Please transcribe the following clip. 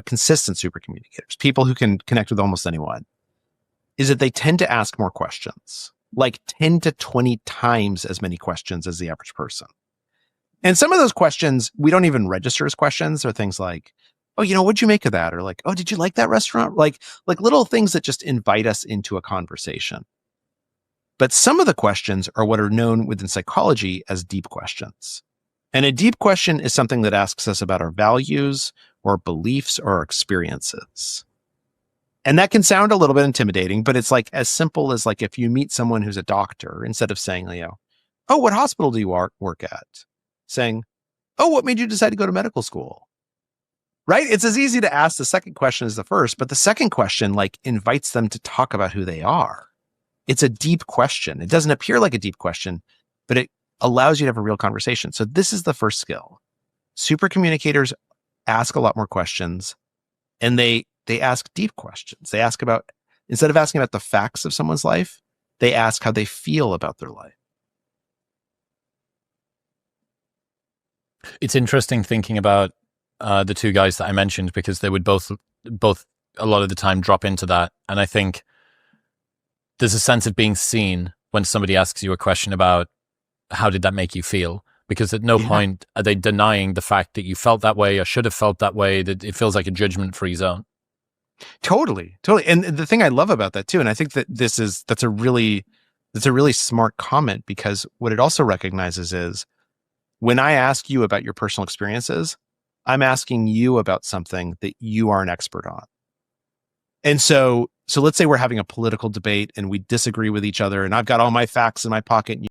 consistent super communicators, people who can connect with almost anyone, is that they tend to ask more questions, like 10 to 20 times as many questions as the average person. And some of those questions we don't even register as questions, or things like, oh, what'd you make of that? Or like, oh, did you like that restaurant? Like little things that just invite us into a conversation. But some of the questions are what are known within psychology as deep questions. And a deep question is something that asks us about our values or beliefs or our experiences. And that can sound a little bit intimidating, but it's like as simple as like if you meet someone who's a doctor, instead of saying, oh, what hospital do you work at? Saying, oh, what made you decide to go to medical school? Right? It's as easy to ask the second question as the first, but the second question like invites them to talk about who they are. It's a deep question. It doesn't appear like a deep question, but it allows you to have a real conversation. So this is the first skill. Super communicators ask a lot more questions, and they ask deep questions. They ask about, instead of asking about the facts of someone's life, they ask how they feel about their life. It's interesting thinking about the two guys that I mentioned, because they would both a lot of the time drop into that. And I think there's a sense of being seen when somebody asks you a question about how did that make you feel? Because at no point are they denying the fact that you felt that way or should have felt that way, that it feels like a judgment-free zone. Totally. And the thing I love about that too, and I think that that's a really smart comment, because what it also recognizes is when I ask you about your personal experiences, I'm asking you about something that you are an expert on. And so let's say we're having a political debate and we disagree with each other, and I've got all my facts in my pocket and